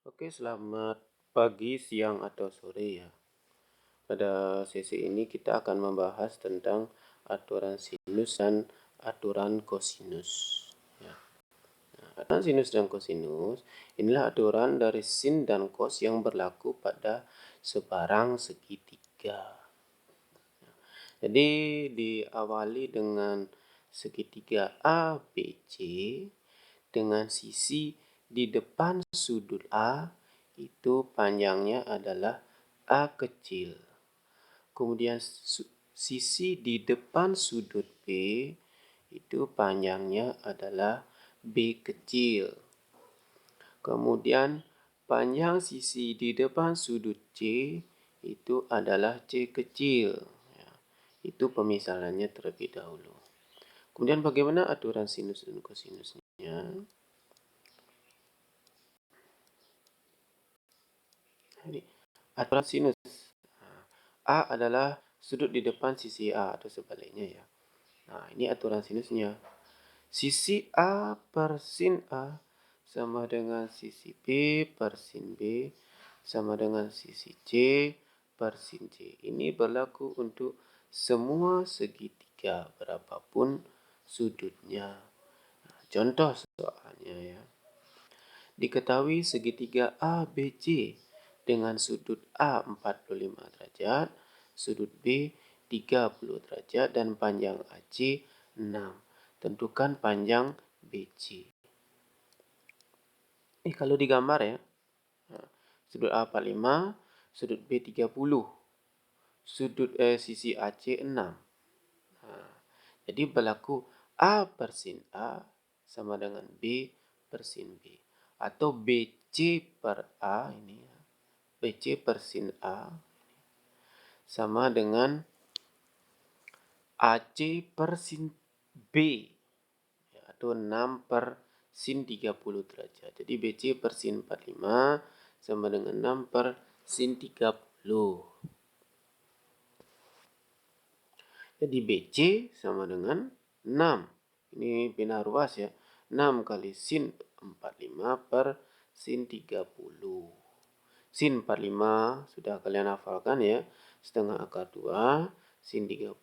Oke, selamat pagi, siang, atau sore ya. Pada sesi ini kita akan membahas tentang aturan sinus dan aturan kosinus. Ya. Aturan sinus dan kosinus inilah aturan dari sin dan kos yang berlaku pada sebarang segitiga. Jadi diawali dengan segitiga ABC dengan sisi di depan sudut A itu panjangnya adalah A kecil. Kemudian sisi di depan sudut B itu panjangnya adalah B kecil. Kemudian panjang sisi di depan sudut C itu adalah C kecil. Ya, itu pemisalannya terlebih dahulu. Kemudian bagaimana aturan sinus dan kosinusnya? Ini aturan sinus. A adalah sudut di depan sisi A atau sebaliknya ya. Nah, ini aturan sinusnya. Sisi A per sin A sama dengan sisi B per sin B sama dengan sisi C per sin C. Ini berlaku untuk semua segitiga berapapun sudutnya. Nah, contoh soalnya ya. Diketahui segitiga ABC dengan sudut A 45 derajat, sudut B 30 derajat, dan panjang AC 6. Tentukan panjang BC. Kalau digambar ya, sudut A 45, sudut B 30, sudut sisi AC 6. Jadi berlaku A per sin A sama dengan B per sin B. Atau BC per A ini ya. BC per sin A sama dengan AC per sin B ya, atau 6 per sin 30 derajat. Jadi BC per sin 45 sama dengan 6 per sin 30. Jadi BC sama dengan 6. Ini bina ruas ya. 6 kali sin 45 per sin 30. Sin 45 sudah kalian hafalkan ya. Setengah akar 2. Sin 30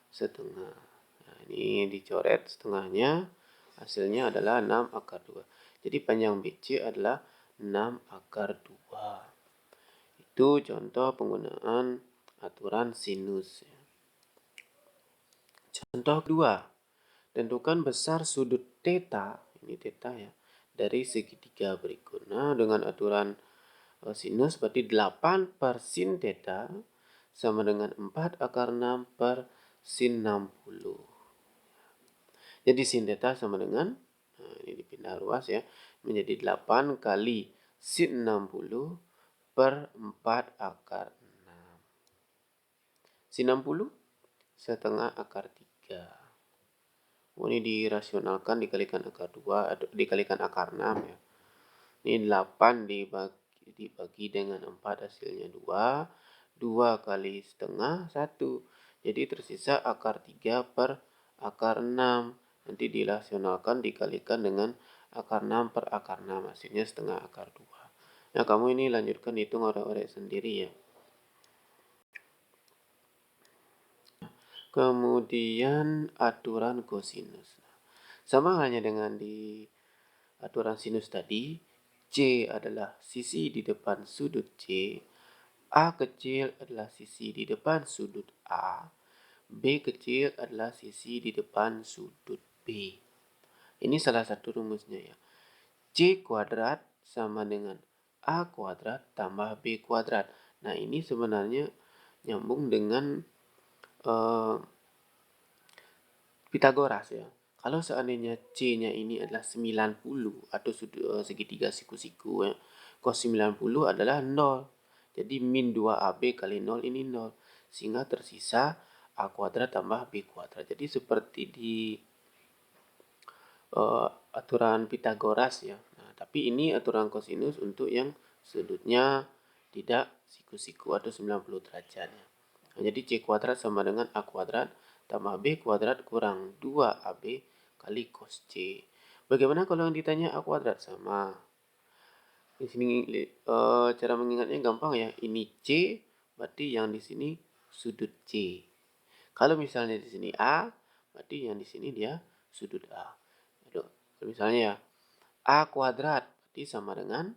setengah. Nah, ini dicoret setengahnya. Hasilnya adalah 6 akar 2. Jadi panjang BC adalah 6 akar 2. Itu contoh penggunaan aturan sinus. Contoh kedua, tentukan besar sudut theta, ini theta ya, dari segitiga berikut. Nah, dengan aturan sinus berarti 8 per sin theta sama dengan 4 akar 6 per sin 60. Jadi sin theta sama dengan, ini dipindah ruas ya, menjadi 8 kali sin 60 per 4 akar 6. Sin 60 setengah akar 3. Ini dirasionalkan dikalikan akar 2 atau dikalikan akar 6 ya. Ini 8 dibagi dengan 4 hasilnya 2. 2 kali setengah 1. Jadi tersisa akar 3 per akar 6. Nanti dirasionalkan dikalikan dengan akar 6 per akar 6. Hasilnya setengah akar 2. Nah, kamu ini lanjutkan hitung orek-orek sendiri ya. Kemudian aturan kosinus. Sama halnya dengan di aturan sinus tadi, C adalah sisi di depan sudut C, A kecil adalah sisi di depan sudut A, B kecil adalah sisi di depan sudut B. Ini salah satu rumusnya ya. C kuadrat sama dengan A kuadrat tambah B kuadrat. Nah, ini sebenarnya nyambung dengan Pitagoras ya. Kalau seandainya C-nya ini adalah 90 atau segitiga siku-siku ya, cos 90 adalah 0. Jadi min 2AB kali 0 ini 0. Sehingga tersisa A kuadrat tambah B kuadrat. Jadi seperti di aturan Pitagoras ya. Nah, tapi ini aturan kosinus untuk yang sudutnya tidak siku-siku atau 90 derajat ya. Nah, jadi C kuadrat sama dengan A kuadrat tambah B kuadrat kurang 2AB kali cos C. Bagaimana kalau yang ditanya A kuadrat? Sama. Di sini cara mengingatnya gampang ya. Ini C, berarti yang di sini sudut C. Kalau misalnya di sini A, berarti yang di sini dia sudut A. Aduh, misalnya ya, A kuadrat berarti sama dengan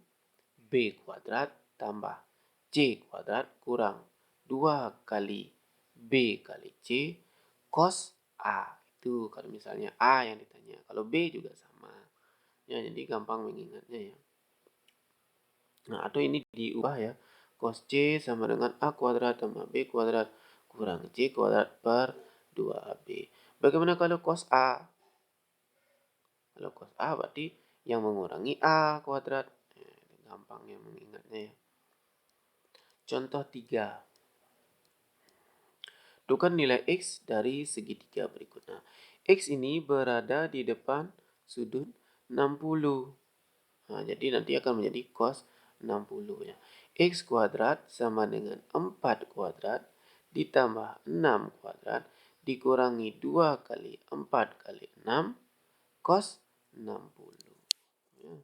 B kuadrat tambah C kuadrat kurang 2 kali B kali C cos A. Itu kalau misalnya A yang ditanya. Kalau B juga sama. Ya, jadi gampang mengingatnya ya. Nah, atau ini diubah ya. Cos C sama dengan A kuadrat tambah B kuadrat kurang C kuadrat per 2AB. Bagaimana kalau cos A? Kalau cos A berarti yang mengurangi A kuadrat. Gampang ya mengingatnya ya. Contoh 3. Tentukan nilai X dari segitiga berikut. Nah, X ini berada di depan sudut 60. Nah, jadi nanti akan menjadi cos 60 ya. X kuadrat sama dengan 4 kuadrat ditambah 6 kuadrat dikurangi 2 kali 4 kali 6 cos 60. Ya.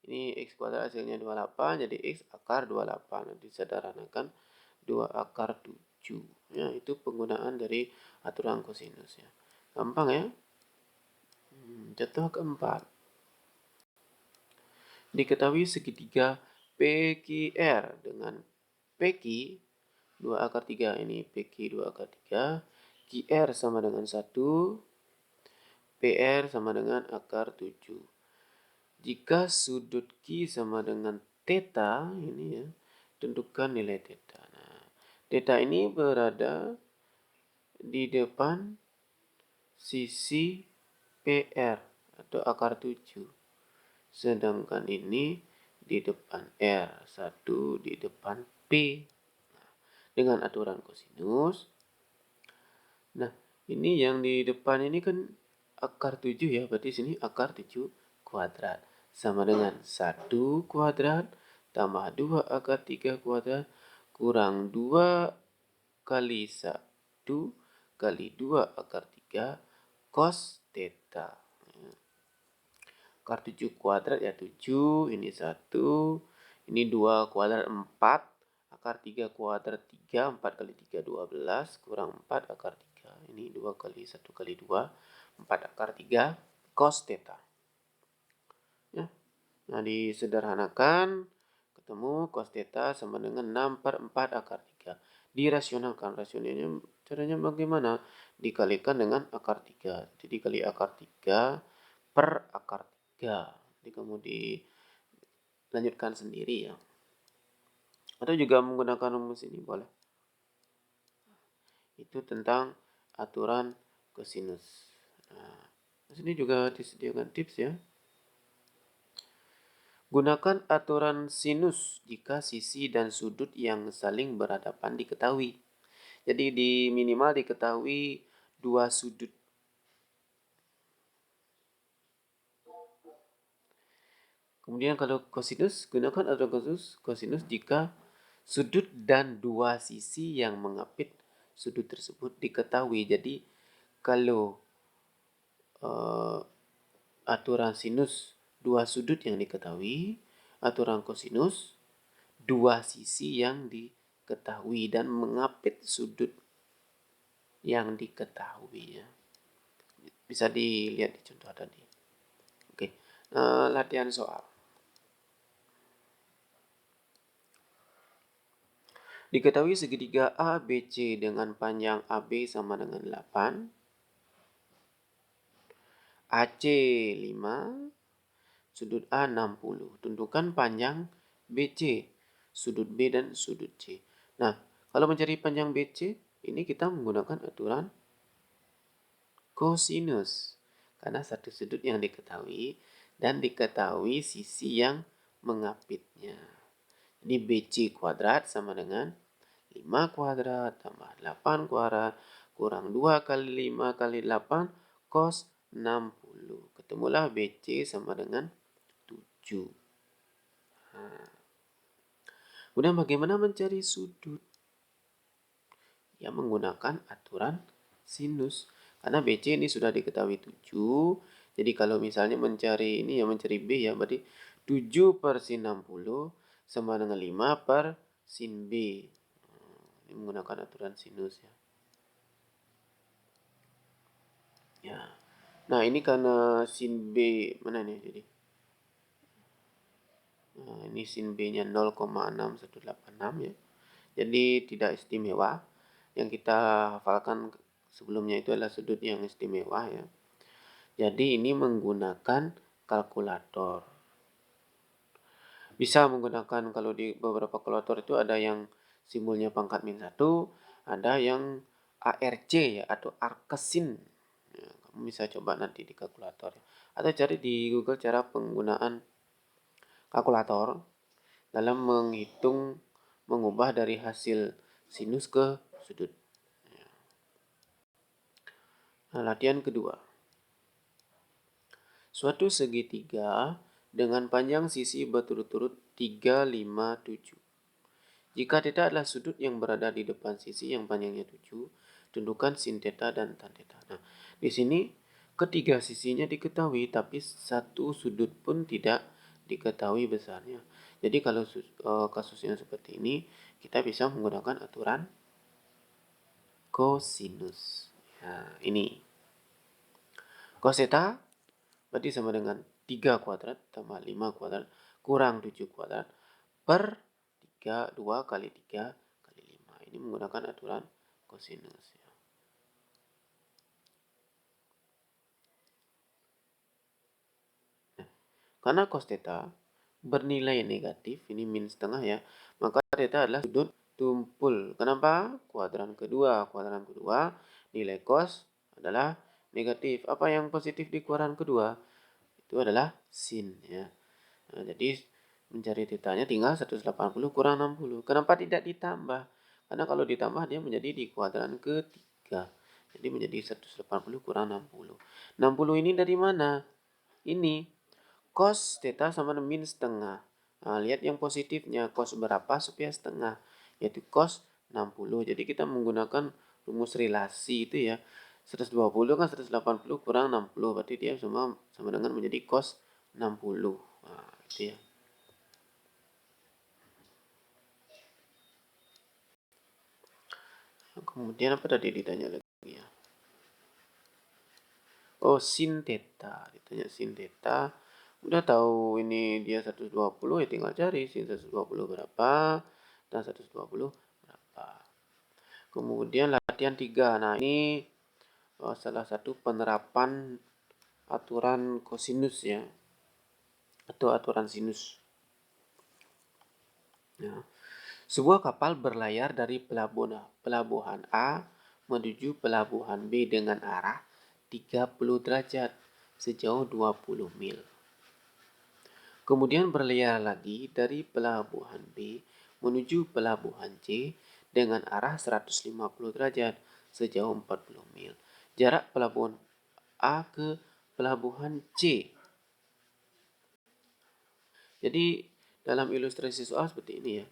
Ini X kuadrat hasilnya 28, jadi X akar 28. Nanti sederhanakan 2 akar 7. Ya, itu penggunaan dari aturan kosinus ya. Gampang ya. Contoh keempat. Diketahui segitiga PQR dengan PQ 2 akar 3. Ini PQ 2 akar 3. QR sama dengan 1. PR sama dengan akar 7. Jika sudut Q sama dengan theta, ini ya, tentukan nilai theta. Nah, theta ini berada di depan sisi PR atau akar 7. Sedangkan ini di depan R, 1 di depan P. Nah, dengan aturan kosinus. Nah, ini yang di depan ini kan akar 7 ya, berarti sini akar 7 kuadrat. Sama dengan 1 kuadrat tambah 2 akar 3 kuadrat kurang 2 kali 1 kali 2 akar 3 cos theta. Akar 7 kuadrat ya 7, ini 1, ini 2 kuadrat 4, akar 3 kuadrat 3, 4 kali 3 12, kurang 4 akar 3, ini 2 kali 1 kali 2, 4 akar 3, cos theta. Ya. Nah, disederhanakan, ketemu cos theta sama dengan 6 per 4 akar 3. Dirasionalkan, rasionalnya caranya bagaimana? Dikalikan dengan akar 3. Jadi dikali akar 3 per akar 3. Jadi kamu dilanjutkan sendiri ya. Atau juga menggunakan rumus ini boleh. Itu tentang aturan kosinus. Nah, di sini juga disediakan tips ya. Gunakan aturan sinus jika sisi dan sudut yang saling berhadapan diketahui. Jadi di minimal diketahui dua sudut. Kemudian kalau kosinus, gunakan aturan kosinus jika sudut dan dua sisi yang mengapit sudut tersebut diketahui. Jadi kalau aturan sinus dua sudut yang diketahui, aturan kosinus dua sisi yang diketahui dan mengapit sudut yang diketahui ya. Bisa dilihat di contoh tadi. Oke, latihan soal. Diketahui segitiga ABC dengan panjang AB sama dengan 8, AC 5, sudut A 60. Tentukan panjang BC, sudut B dan sudut C. Nah, kalau mencari panjang BC, ini kita menggunakan aturan kosinus. Karena satu sudut yang diketahui dan diketahui sisi yang mengapitnya. Jadi BC kuadrat sama dengan 5 kuadrat tambah 8 kuadrat kurang 2 kali 5 kali 8 cos 60. Ketemulah BC sama dengan 7. Nah, kemudian bagaimana mencari sudut? Ya menggunakan aturan sinus. Karena BC ini sudah diketahui 7. Jadi kalau misalnya mencari ini ya mencari B ya berarti 7 per sin 60 sama dengan 5 per sin B. Ini menggunakan aturan sinus ya. Ya. Nah, ini karena sin B mana nih jadi? Nah, ini sin B-nya 0,6186 ya. Jadi tidak istimewa. Yang kita hafalkan sebelumnya itu adalah sudut yang istimewa ya. Jadi ini menggunakan kalkulator. Bisa menggunakan, kalau di beberapa kalkulator itu ada yang simbolnya pangkat -1, ada yang ARC ya, atau arcsin. Ya, kamu bisa coba nanti di kalkulator. Atau cari di Google cara penggunaan kalkulator dalam mengubah dari hasil sinus ke sudut. Nah, latihan kedua. Suatu segitiga dengan panjang sisi berturut-turut 3, 5, 7. Jika θ adalah sudut yang berada di depan sisi yang panjangnya 7, tentukan sin θ dan tan θ. Nah, di sini ketiga sisinya diketahui, tapi satu sudut pun tidak diketahui besarnya. Jadi kalau kasusnya seperti ini, kita bisa menggunakan aturan kosinus. Nah, ini cos θ berarti sama dengan 3 kuadrat tambah 5 kuadrat kurang 7 kuadrat per 2 kali 3 kali 5. Ini menggunakan aturan kosinus. Ya. Nah, karena cos θ bernilai negatif, ini min setengah ya, maka θ adalah sudut tumpul. Kenapa? Kuadran kedua nilai cos adalah negatif. Apa yang positif di kuadran kedua? Itu adalah sin ya. Nah, jadi mencari θ-nya tinggal 180 kurang 60. Kenapa tidak ditambah? Karena kalau ditambah dia menjadi di kuadran ketiga. Jadi menjadi 180 kurang 60. 60 ini dari mana? Ini cos θ sama dengan min setengah. Nah, lihat yang positifnya. Cos berapa supaya setengah? Yaitu cos 60. Jadi kita menggunakan rumus relasi itu ya. 120 kan 180 kurang 60. Berarti dia sama dengan menjadi cos 60. Nah, itu ya. Kemudian apa tadi ditanya lagi ya? Oh, sin θ. Ditanya sin θ. Udah tahu ini dia 120 ya, tinggal cari sin 120 berapa dan 120 berapa. Kemudian latihan 3. Nah, ini salah satu penerapan aturan kosinus ya, atau aturan sinus. Ya. Sebuah kapal berlayar dari pelabuhan A menuju pelabuhan B dengan arah 30 derajat sejauh 20 mil. Kemudian berlayar lagi dari pelabuhan B menuju pelabuhan C dengan arah 150 derajat sejauh 40 mil. Jarak pelabuhan A ke pelabuhan C. Jadi dalam ilustrasi soal seperti ini ya.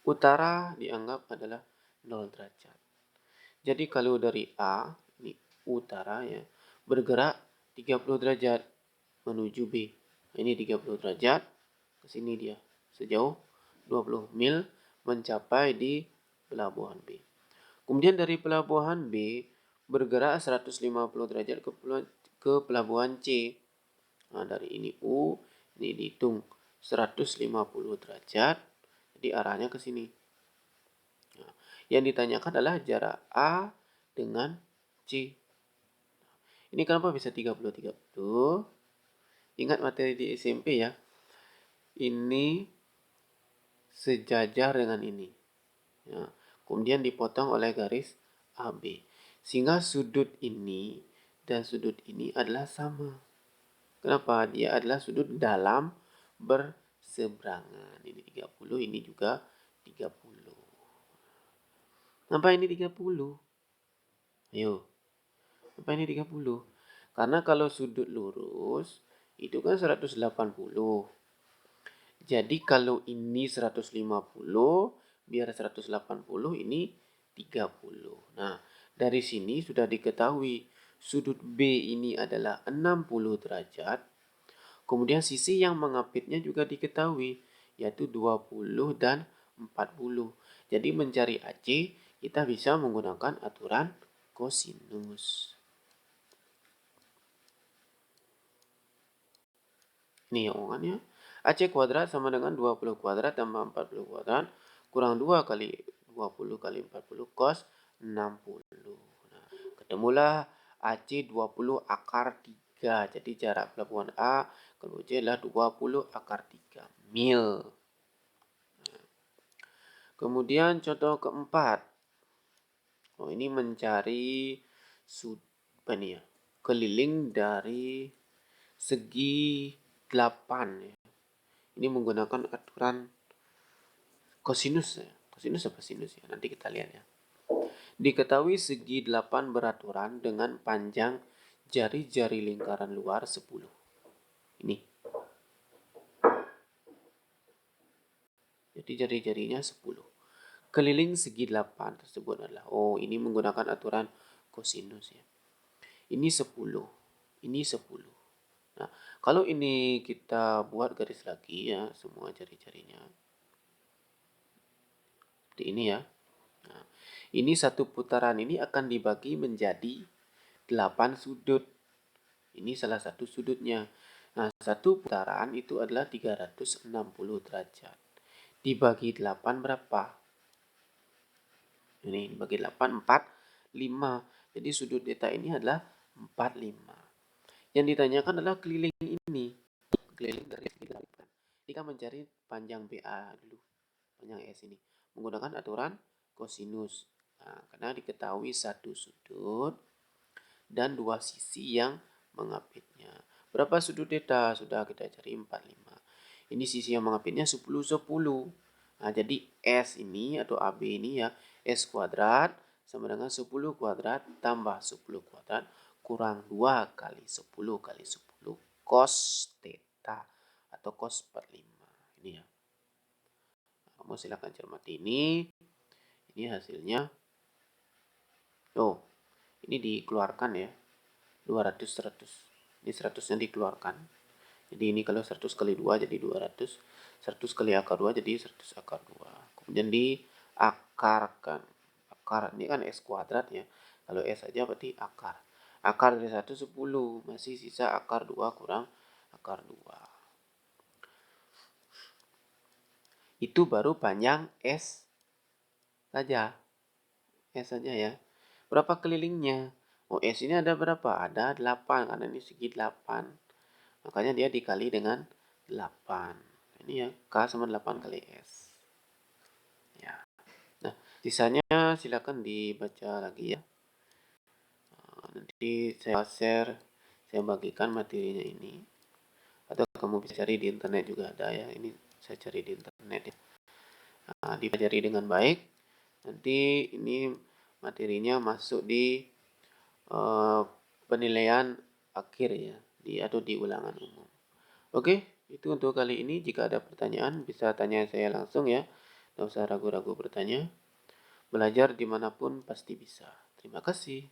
Utara dianggap adalah 0 derajat. Jadi kalau dari A, ini utara ya, bergerak 30 derajat menuju B. Ini 30 derajat, ke sini dia. Sejauh 20 mil mencapai di pelabuhan B. Kemudian dari pelabuhan B bergerak 150 derajat ke pelabuhan C. Nah, dari ini U, ini dihitung 150 derajat, jadi arahnya ke sini. Nah, yang ditanyakan adalah jarak A dengan C. Ini kenapa bisa 30-30? Ingat materi di SMP ya. Ini sejajar dengan ini. Ya. Kemudian dipotong oleh garis AB. Sehingga sudut ini dan sudut ini adalah sama. Kenapa? Dia adalah sudut dalam berseberangan. Ini 30, ini juga 30. Kenapa ini 30? Ayo. Kenapa ini 30? Karena kalau sudut lurus, itu kan 180. Jadi kalau ini 150, biar 180 ini 30. Nah, dari sini sudah diketahui sudut B ini adalah 60 derajat. Kemudian sisi yang mengapitnya juga diketahui, yaitu 20 dan 40. Jadi mencari AC, kita bisa menggunakan aturan kosinus. Ini omongannya. AC kuadrat sama dengan 20 kuadrat tambah 40 kuadrat kurang 2 kali 20 kali 40 cos 60. Nah, ketemulah AC 20 akar 3. Jadi jarak pelabuhan A ke C adalah 20 akar 3 mil. Kemudian contoh keempat. Ini mencari keliling dari segi 8 ya. Ini menggunakan aturan kosinus ya. Kosinus apa sinus ya? Nanti kita lihat ya. Diketahui segi 8 beraturan dengan panjang jari-jari lingkaran luar 10. Ini. Jadi jari-jarinya 10. Keliling segi 8 tersebut adalah, ini menggunakan aturan kosinus ya. Ini 10. Ini 10. Nah, kalau ini kita buat garis lagi ya, semua jari-jarinya. Seperti ini ya. Nah, ini satu putaran ini akan dibagi menjadi 8 sudut. Ini salah satu sudutnya. Nah, satu putaran itu adalah 360 derajat. Dibagi 8 berapa? Ini dibagi 8, 4, 5. Jadi sudut theta ini adalah 45. Yang ditanyakan adalah keliling ini. Keliling dari segi 8. Kita mencari panjang BA dulu. Panjang S ini. Menggunakan aturan kosinus. Nah, karena diketahui satu sudut dan dua sisi yang mengapitnya. Berapa sudut theta? Sudah kita cari 45. Ini sisi yang mengapitnya 10, 10. Nah, jadi S ini atau AB ini ya, S kuadrat sama dengan 10 kuadrat tambah 10 kuadrat kurang 2 kali 10 kali 10 cos theta atau cos 45. Ini ya. Kamu silakan cermati ini. Ini hasilnya. Ini dikeluarkan ya. 200, 100. Ini 100-nya dikeluarkan. Jadi ini kalau 100 kali 2 jadi 200. 100 kali akar 2 jadi 100 akar 2. Kemudian diakarkan. Akar ini kan S kuadrat ya. Kalau S saja berarti akar. Akar dari 1 10. Masih sisa akar 2 kurang akar 2. Itu baru panjang S saja. S saja ya. Berapa kelilingnya? S ini ada berapa? Ada 8 karena ini segi 8. Makanya dia dikali dengan 8. Ini ya, K sama 8 kali S. Ya. Nah, sisanya silakan dibaca lagi ya. Nanti saya share, saya bagikan materinya ini. Atau kamu bisa cari di internet juga ada ya. Ini saya cari di internet ya. Nah, dipelajari dengan baik. Nanti ini materinya masuk di penilaian akhir ya, atau di ulangan umum. Oke, itu untuk kali ini. Jika ada pertanyaan bisa tanya saya langsung ya. Tidak usah ragu-ragu bertanya. Belajar dimanapun pasti bisa. Terima kasih.